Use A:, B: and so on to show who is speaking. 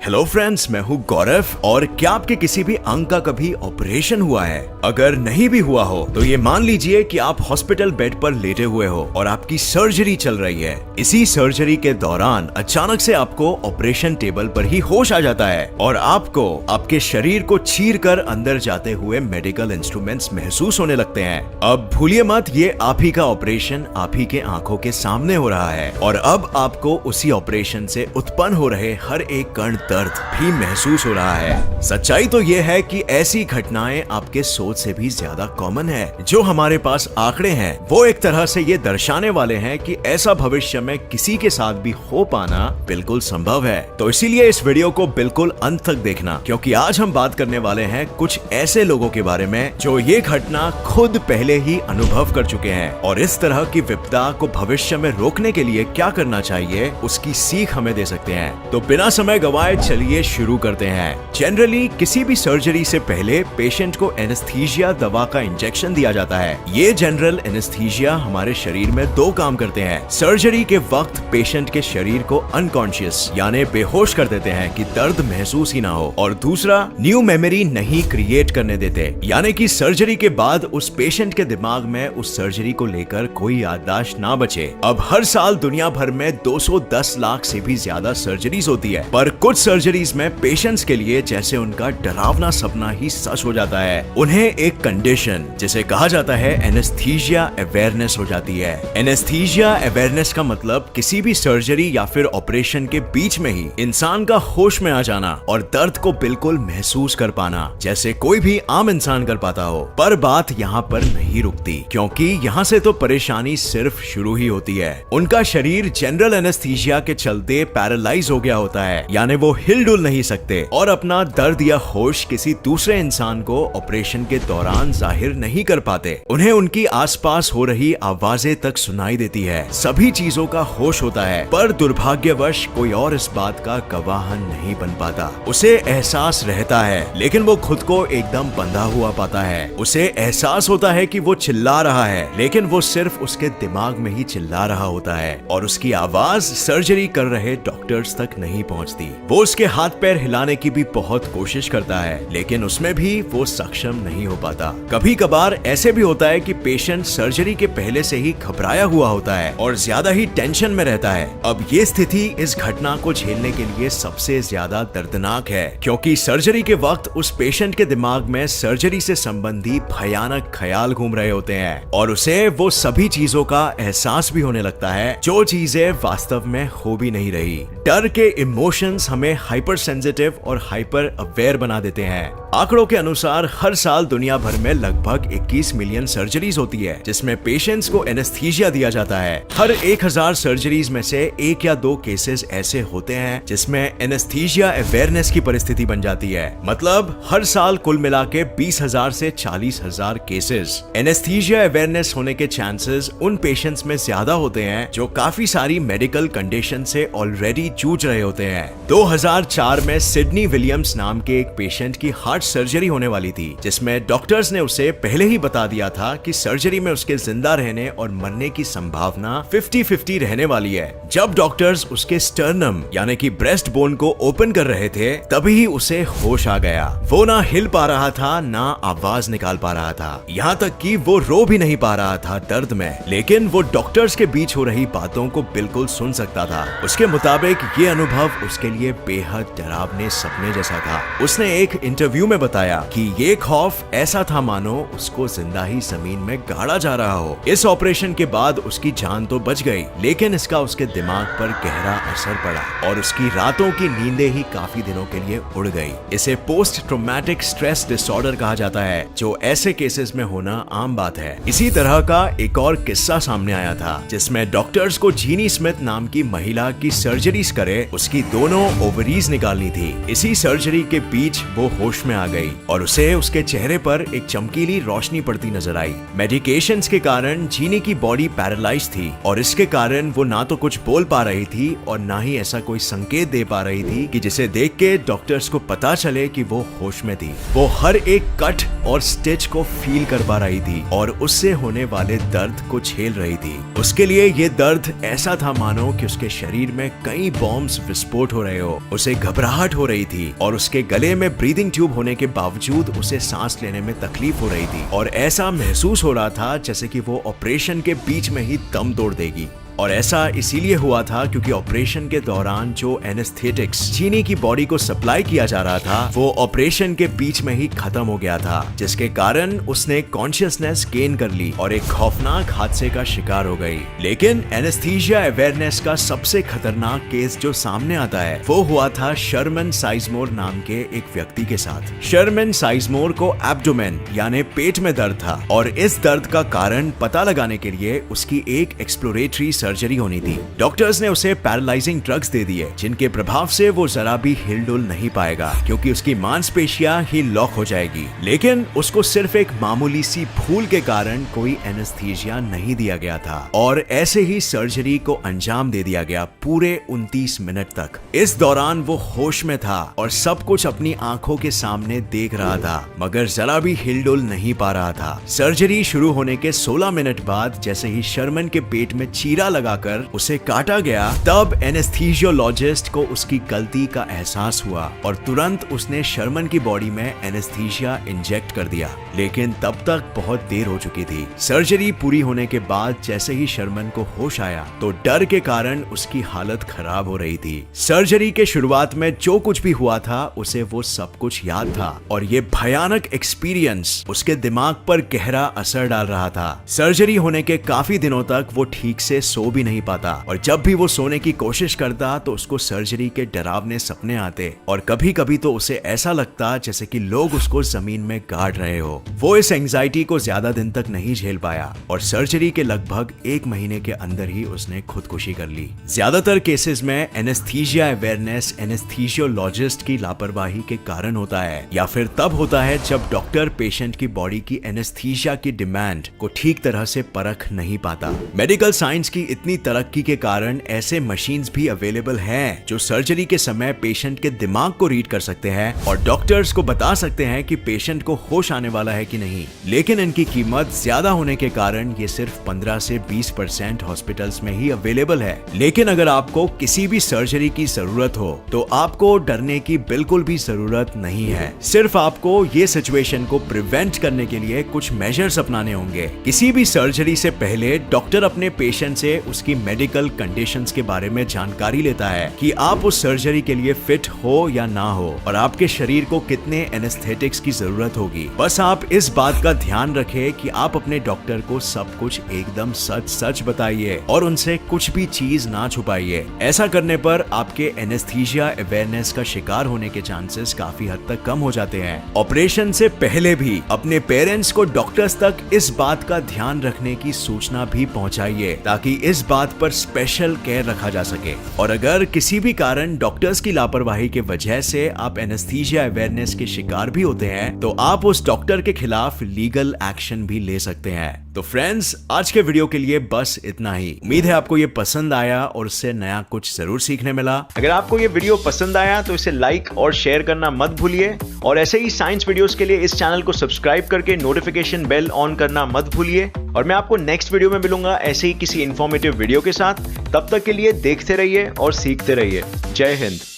A: Hello friends, मैं हूँ गौरव। और क्या आपके किसी भी अंग का कभी ऑपरेशन हुआ है? अगर नहीं भी हुआ हो तो ये मान लीजिए कि आप हॉस्पिटल बेड पर लेटे हुए हो और आपकी सर्जरी चल रही है। इसी सर्जरी के दौरान अचानक से आपको ऑपरेशन टेबल पर ही होश आ जाता है और आपको आपके शरीर को चीर कर अंदर जाते हुए मेडिकल इंस्ट्रूमेंट्स महसूस होने लगते हैं। अब भूलिए मत, ये आप ही का ऑपरेशन आप ही के आंखों के सामने हो रहा है और अब आपको उसी ऑपरेशन से उत्पन्न हो रहे हर एक कण दर्द भी महसूस हो रहा है। सच्चाई तो यह है कि ऐसी घटनाएं आपके सोच से भी ज्यादा कॉमन है। जो हमारे पास आंकड़े हैं वो एक तरह से ये दर्शाने वाले हैं कि ऐसा भविष्य में किसी के साथ भी हो पाना बिल्कुल संभव है। तो इसीलिए इस वीडियो को बिल्कुल अंत तक देखना, क्योंकि आज हम बात करने वाले हैं कुछ ऐसे लोगों के बारे में जो ये घटना खुद पहले ही अनुभव कर चुके हैं और इस तरह की विपदा को भविष्य में रोकने के लिए क्या करना चाहिए उसकी सीख हमें दे सकते हैं। तो बिना समय गवाए चलिए शुरू करते हैं। जनरली किसी भी सर्जरी से पहले पेशेंट को एनेस्थीसिया दवा का इंजेक्शन दिया जाता है। ये जनरल एनेस्थीसिया हमारे शरीर में दो काम करते हैं। सर्जरी के वक्त पेशेंट के शरीर को अनकॉन्शियस यानी बेहोश कर देते हैं कि दर्द महसूस ही ना हो, और दूसरा न्यू मेमोरी नहीं क्रिएट करने देते, यानी कि सर्जरी के बाद उस पेशेंट के दिमाग में उस सर्जरी को लेकर कोई याददाश्त ना बचे। अब हर साल दुनिया भर में 210 लाख से भी ज्यादा सर्जरीज होती है, पर कुछ सर्जरीज में पेशेंट्स के लिए जैसे उनका डरावना सपना ही सच हो जाता है। उन्हें एक कंडीशन जिसे कहा जाता है एनेस्थीसिया अवेयरनेस हो जाती है। एनेस्थीसिया अवेयरनेस का मतलब किसी भी सर्जरी या फिर ऑपरेशन के बीच में ही इंसान का होश में आ जाना और दर्द को बिल्कुल महसूस कर पाना, जैसे कोई भी आम इंसान कर पाता हो। पर बात यहाँ पर नहीं रुकती, क्योंकि यहाँ से तो परेशानी सिर्फ शुरू ही होती है। उनका शरीर जनरल एनेस्थीसिया के चलते पैरालाइज हो गया होता है, यानी वो हिलडुल नहीं सकते और अपना दर्द या होश किसी दूसरे इंसान को ऑपरेशन के दौरान जाहिर नहीं कर पाते। उन्हें उनकी आसपास हो रही आवाजें तक सुनाई देती है, सभी चीजों का होश होता है, पर दुर्भाग्यवश कोई और इस बात का गवाह नहीं बन पाता। उसे एहसास रहता है लेकिन वो खुद को एकदम बंधा हुआ पाता है। उसे एहसास होता है कि वो चिल्ला रहा है, लेकिन वो सिर्फ उसके दिमाग में ही चिल्ला रहा होता है और उसकी आवाज सर्जरी कर रहे डॉक्टर्स तक नहीं पहुंचती। वो उसके हाथ पैर हिलाने की भी बहुत कोशिश करता है, लेकिन उसमें भी वो सक्षम नहीं हो पाता। कभी कभार ऐसे भी होता है कि पेशेंट सर्जरी के पहले से ही घबराया हुआ होता है और ज्यादा ही टेंशन में रहता है। अब ये स्थिति इस घटना को झेलने के लिए सबसे ज्यादा दर्दनाक है, क्योंकि सर्जरी के वक्त उस पेशेंट के दिमाग में सर्जरी से संबंधी भयानक ख्याल घूम रहे होते हैं और उसे वो सभी चीजों का एहसास भी होने लगता है जो चीजें वास्तव में हो भी नहीं रही। डर के इमोशंस हमें हाइपर सेंसिटिव और हाइपर अवेयर बना देते हैं। आंकड़ों के अनुसार हर साल दुनिया भर में लगभग 21 मिलियन सर्जरीज होती है, जिसमें पेशेंट्स को एनेस्थीसिया दिया जाता है। हर 1000 सर्जरीज में से 1 या 2 केसेस ऐसे होते हैं जिसमें एनेस्थीसिया अवेयरनेस की परिस्थिति बन जाती है। मतलब हर साल कुल मिला के 20,000 से 40,000 केसेस। एनेस्थीसिया अवेयरनेस होने के चांसेस उन पेशेंट्स में ज्यादा होते हैं जो काफी सारी मेडिकल कंडीशन से ऑलरेडी जूझ रहे होते हैं। 2004 में सिडनी विलियम्स नाम के एक पेशेंट की हार्ट सर्जरी होने वाली थी, जिसमें डॉक्टर्स ने उसे पहले ही बता दिया था कि सर्जरी में उसके जिंदा रहने और मरने की संभावना 50-50 रहने वाली है। जब डॉक्टर्स उसके स्टर्नम यानी कि ब्रेस्ट बोन को ओपन कर रहे थे, तभी ही उसे होश आ गया। वो ना हिल पा रहा था, ना आवाज निकाल पा रहा था, यहाँ तक कि वो रो भी नहीं पा रहा था दर्द में, लेकिन वो डॉक्टर्स के बीच हो रही बातों को बिल्कुल सुन सकता था। उसके मुताबिक ये अनुभव उसके लिए बेहद डरावने सपने जैसा था। उसने एक इंटरव्यू में बताया कि ये खौफ ऐसा था मानो उसको जिंदा ही जमीन में गाड़ा जा रहा हो। इस ऑपरेशन के बाद उसकी जान तो बच गई, लेकिन इसका उसके दिमाग पर गहरा असर पड़ा और उसकी रातों की नींदें ही काफी दिनों के लिए उड़ गई। इसे पोस्ट ट्रॉमेटिक स्ट्रेस डिसऑर्डर कहा जाता है, जो ऐसे केसेस में होना आम बात है। इसी तरह का एक और किस्सा सामने आया था, जिसमें डॉक्टर्स को जीनी स्मिथ नाम की महिला की सर्जरीज करे उसकी दोनों ओवरीज निकालनी थी। इसी सर्जरी के बीच वो होश में आ गई और उसे उसके चेहरे पर एक चमकीली रोशनी पड़ती नजर आई। मेडिकेशंस के कारण जीनी की बॉडी पैरालाइज थी और इसके कारण वो ना तो कुछ बोल पा रही थी और ना ही ऐसा कोई संकेत दे पा रही थी कि जिसे देख के डॉक्टर्स को पता चले कि वो होश में थी। वो हर एक कट और स्टिच को फील कर पा रही थी और उससे होने वाले दर्द को झेल रही थी। उसके लिए ये दर्द ऐसा था मानो कि उसके शरीर में कई बॉम्ब्स विस्फोट हो रहे हो। उसे घबराहट हो रही थी और उसके गले में ब्रीदिंग ट्यूब होने के बावजूद उसे सांस लेने में तकलीफ हो रही थी और ऐसा महसूस हो रहा था जैसे कि वो ऑपरेशन के बीच में ही दम तोड़ देगी। और ऐसा इसीलिए हुआ था क्योंकि ऑपरेशन के दौरान जो एनेस्थेटिक्स चीनी की बॉडी को सप्लाई किया जा रहा था वो ऑपरेशन के बीच में ही खत्म हो गया था, जिसके कारण उसने कॉन्शियसनेस गेन कर ली और एक खौफनाक हादसे का शिकार हो गई। लेकिन एनेस्थीसिया अवेयरनेस का सबसे खतरनाक केस जो सामने आता है वो हुआ था शर्मन साइजमोर नाम के एक व्यक्ति के साथ। शर्मन साइजमोर को एब्डोमेन यानी पेट में दर्द था और इस दर्द का कारण पता लगाने के लिए उसकी एक एक्सप्लोरेटरी सर्जरी होनी थी। डॉक्टर्स ने उसे पैरालाइजिंग ड्रग्स दे दिए जिनके प्रभाव से वो जरा भी हिलडुल नहीं पाएगा क्योंकि उसकी मांसपेशियां ही लॉक हो जाएगी। लेकिन उसको सिर्फ एक मामूली सी भूल के कारण कोई एनेस्थीसिया नहीं दिया गया था और ऐसे ही सर्जरी को अंजाम दे दिया गया पूरे 29 मिनट तक। इस दौरान वो होश में था और सब कुछ अपनी आंखों के सामने देख रहा था मगर जरा भी हिलडुल नहीं पा रहा था। सर्जरी शुरू होने के 16 मिनट बाद जैसे ही शर्मन के पेट में चीरा लगाकर उसे काटा गया तब एनेस्थीसियोलॉजिस्ट को उसकी गलती का एहसास हुआ और तुरंत उसने शर्मन की बॉडी में एनेस्थीसिया इंजेक्ट कर दिया। लेकिन तब तक बहुत देर हो चुकी थी। सर्जरी पूरी होने के बाद जैसे ही शर्मन को होश आया तो डर के कारण उसकी हालत खराब हो रही थी। सर्जरी के शुरुआत में जो कुछ भी हुआ था उसे वो सब कुछ याद था और ये भयानक एक्सपीरियंस उसके दिमाग पर गहरा असर डाल रहा था। सर्जरी होने के काफी दिनों तक वो ठीक से सो भी नहीं पाता और जब भी वो सोने की कोशिश करता तो उसको सर्जरी के डरावने सपने आते और कभी कभी तो उसे ऐसा लगता जैसे कि लोग उसको जमीन में गाड़ रहे हो। वो इस एंजाइटी को ज्यादा दिन तक नहीं झेल पाया और सर्जरी के लगभग 1 महीने के अंदर ही उसने खुदकुशी कर ली। ज्यादातर केसेस में एनेस्थीसिया अवेयरनेस एनेस्थीसियोलॉजिस्ट की लापरवाही के कारण होता है या फिर तब होता है जब डॉक्टर पेशेंट की बॉडी की एनेस्थीसिया की डिमांड को ठीक तरह से परख नहीं पाता। मेडिकल साइंस की इतनी तरक्की के कारण ऐसे मशीन्स भी अवेलेबल हैं जो सर्जरी के समय पेशेंट के दिमाग को रीड कर सकते हैं और डॉक्टर्स को बता सकते हैं कि पेशेंट को होश आने वाला है कि नहीं। लेकिन इनकी कीमत ज्यादा होने के कारण ये सिर्फ 15 से 20% हॉस्पिटल्स में ही अवेलेबल है। लेकिन अगर आपको किसी भी सर्जरी की जरूरत हो तो आपको डरने की बिल्कुल भी जरूरत नहीं है। सिर्फ आपको ये सिचुएशन को प्रिवेंट करने के लिए कुछ मेजर्स अपनाने होंगे। किसी भी सर्जरी से पहले डॉक्टर अपने पेशेंट से उसकी मेडिकल कंडीशंस के बारे में जानकारी लेता है कि आप उस सर्जरी के लिए फिट हो या ना हो और आपके शरीर को कितने एनेस्थेटिक्स की जरूरत होगी। बस आप इस बात का ध्यान रखें कि आप अपने डॉक्टर को सब कुछ एकदम सच सच बताइए और उनसे कुछ भी चीज ना छुपाइए। ऐसा करने पर आपके एनेस्थीसिया अवेयरनेस का शिकार होने के चांसेस काफी हद तक कम हो जाते हैं। ऑपरेशन से पहले भी अपने पेरेंट्स को डॉक्टर्स तक इस बात का ध्यान रखने की सूचना भी पहुंचाइए ताकि इस बात पर स्पेशल केयर रखा जा सके। और अगर किसी भी कारण डॉक्टर्स की लापरवाही के वजह से आप एनेस्थीसिया अवेयरनेस के शिकार भी होते हैं तो आप उस डॉक्टर के खिलाफ लीगल एक्शन भी ले सकते हैं। तो फ्रेंड्स, आज के वीडियो के लिए बस इतना ही। उम्मीद है आपको ये पसंद आया और उससे नया कुछ जरूर सीखने मिला। अगर आपको ये वीडियो पसंद आया तो इसे लाइक और शेयर करना मत भूलिए और ऐसे ही साइंस वीडियोस के लिए इस चैनल को सब्सक्राइब करके नोटिफिकेशन बेल ऑन करना मत भूलिए। और मैं आपको नेक्स्ट वीडियो में मिलूंगा ऐसे ही किसी इंफॉर्मेटिव वीडियो के साथ। तब तक के लिए देखते रहिए और सीखते रहिए। जय हिंद।